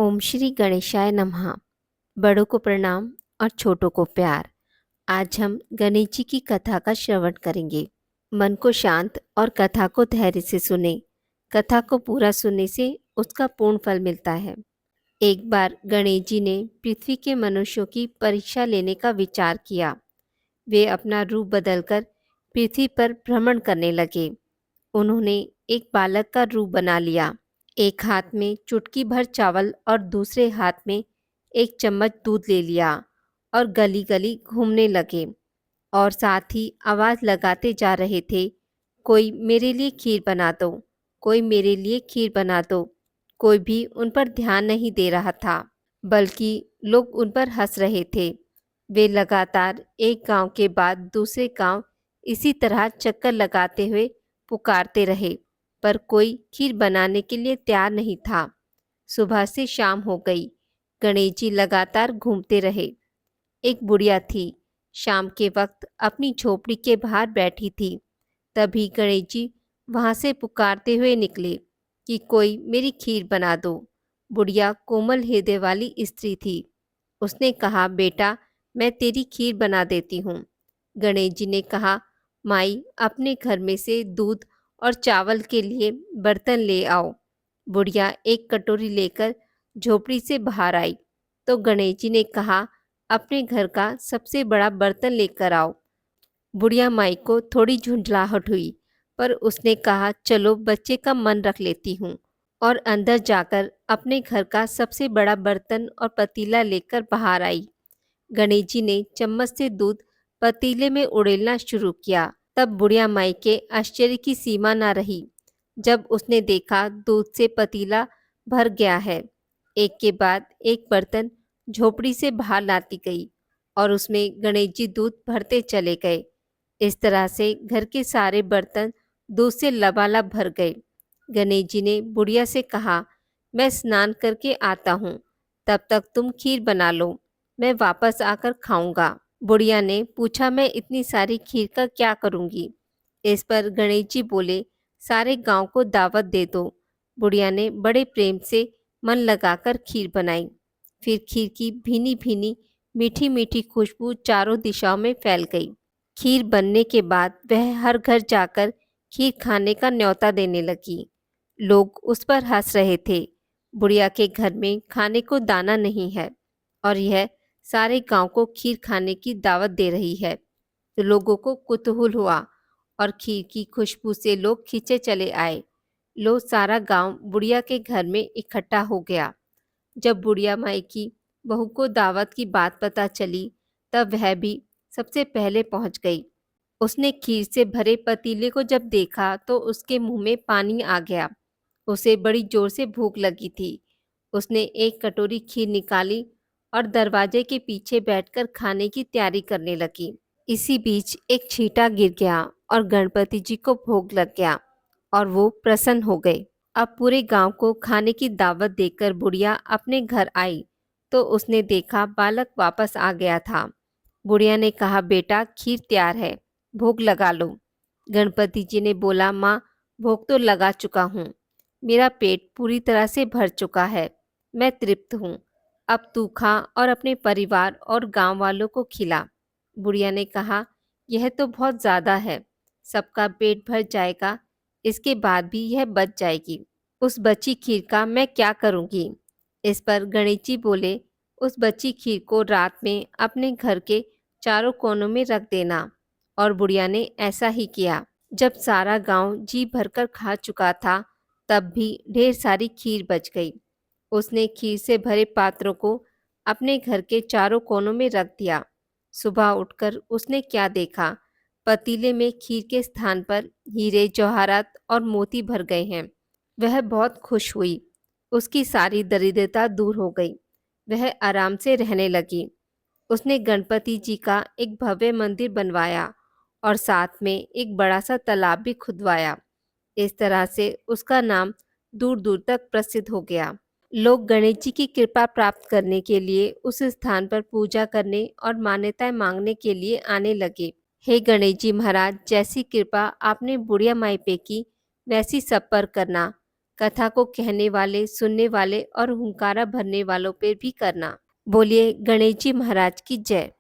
ओम श्री गणेशाय नमः। बड़ों को प्रणाम और छोटों को प्यार। आज हम गणेश जी की कथा का श्रवण करेंगे। मन को शांत और कथा को धैर्य से सुने। कथा को पूरा सुनने से उसका पूर्ण फल मिलता है। एक बार गणेश जी ने पृथ्वी के मनुष्यों की परीक्षा लेने का विचार किया। वे अपना रूप बदलकर पृथ्वी पर भ्रमण करने लगे। उन्होंने एक बालक का रूप बना लिया। एक हाथ में चुटकी भर चावल और दूसरे हाथ में एक चम्मच दूध ले लिया और गली गली घूमने लगे और साथ ही आवाज लगाते जा रहे थे, कोई मेरे लिए खीर बना दो, कोई मेरे लिए खीर बना दो। कोई भी उन पर ध्यान नहीं दे रहा था, बल्कि लोग उन पर हंस रहे थे। वे लगातार एक गांव के बाद दूसरे गांव इसी तरह चक्कर लगाते हुए पुकारते रहे, पर कोई खीर बनाने के लिए तैयार नहीं था। सुबह से शाम हो गई। गणेश जी लगातार घूमते रहे। एक बुढ़िया थी, शाम के वक्त अपनी झोपड़ी के बाहर बैठी थी। तभी गणेश जी वहां से पुकारते हुए निकले कि कोई मेरी खीर बना दो। बुढ़िया कोमल हृदय वाली स्त्री थी। उसने कहा, बेटा मैं तेरी खीर बना देती हूँ। गणेश जी ने कहा, माई अपने घर में से दूध और चावल के लिए बर्तन ले आओ। बुढ़िया एक कटोरी लेकर झोपड़ी से बाहर आई तो गणेश जी ने कहा, अपने घर का सबसे बड़ा बर्तन लेकर आओ। बुढ़िया माई को थोड़ी झुंझलाहट हुई, पर उसने कहा, चलो बच्चे का मन रख लेती हूँ, और अंदर जाकर अपने घर का सबसे बड़ा बर्तन और पतीला लेकर बाहर आई। गणेश जी ने चम्मच से दूध पतीले में उड़ेलना शुरू किया। तब बुढ़िया माई के आश्चर्य की सीमा न रही जब उसने देखा दूध से पतीला भर गया है। एक के बाद एक बर्तन झोपड़ी से बाहर लाती गई और उसमें गणेश जी दूध भरते चले गए। इस तरह से घर के सारे बर्तन दूध से लबालब भर गए। गणेश जी ने बुढ़िया से कहा, मैं स्नान करके आता हूँ, तब तक तुम खीर बना लो, मैं वापस आकर खाऊंगा। बुढ़िया ने पूछा, मैं इतनी सारी खीर का क्या करूंगी? इस पर गणेश जी बोले, सारे गांव को दावत दे दो। बुढ़िया ने बड़े प्रेम से मन लगाकर खीर बनाई। फिर खीर की भीनी भीनी मीठी मीठी खुशबू चारों दिशाओं में फैल गई। खीर बनने के बाद वह हर घर जाकर खीर खाने का न्योता देने लगी। लोग उस पर हंस रहे थे। बुढ़िया के घर में खाने को दाना नहीं है और यह सारे गांव को खीर खाने की दावत दे रही है। तो लोगों को कुतूहल हुआ और खीर की खुशबू से लोग खींचे चले आए। लो सारा गांव बुढ़िया के घर में इकट्ठा हो गया। जब बुढ़िया माई की बहू को दावत की बात पता चली, तब वह भी सबसे पहले पहुंच गई। उसने खीर से भरे पतीले को जब देखा तो उसके मुंह में पानी आ गया। उसे बड़ी जोर से भूख लगी थी। उसने एक कटोरी खीर निकाली और दरवाजे के पीछे बैठकर खाने की तैयारी करने लगी। इसी बीच एक छींटा गिर गया और गणपति जी को भोग लग गया और वो प्रसन्न हो गए। अब पूरे गांव को खाने की दावत देकर बुढ़िया अपने घर आई तो उसने देखा बालक वापस आ गया था। बुढ़िया ने कहा, बेटा खीर तैयार है, भोग लगा लो। गणपति जी ने बोला, माँ भोग तो लगा चुका हूँ, मेरा पेट पूरी तरह से भर चुका है, मैं तृप्त हूँ। अब तू खा और अपने परिवार और गांव वालों को खिला। बुढ़िया ने कहा, यह तो बहुत ज़्यादा है, सबका पेट भर जाएगा, इसके बाद भी यह बच जाएगी, उस बची खीर का मैं क्या करूँगी? इस पर गणेश जी बोले, उस बची खीर को रात में अपने घर के चारों कोनों में रख देना। और बुढ़िया ने ऐसा ही किया। जब सारा गांव जी भरकर खा चुका था, तब भी ढेर सारी खीर बच गई। उसने खीर से भरे पात्रों को अपने घर के चारों कोनों में रख दिया। सुबह उठकर उसने क्या देखा, पतीले में खीर के स्थान पर हीरे जवाहरात और मोती भर गए हैं। वह बहुत खुश हुई। उसकी सारी दरिद्रता दूर हो गई। वह आराम से रहने लगी। उसने गणपति जी का एक भव्य मंदिर बनवाया और साथ में एक बड़ा सा तालाब भी खुदवाया। इस तरह से उसका नाम दूर दूर तक प्रसिद्ध हो गया। लोग गणेश जी की कृपा प्राप्त करने के लिए उस स्थान पर पूजा करने और मान्यताएं मांगने के लिए आने लगे। हे गणेश जी महाराज, जैसी कृपा आपने बुढ़िया माई पे की, वैसी सब पर करना। कथा को कहने वाले, सुनने वाले और हुंकारा भरने वालों पे भी करना। बोलिए गणेश जी महाराज की जय।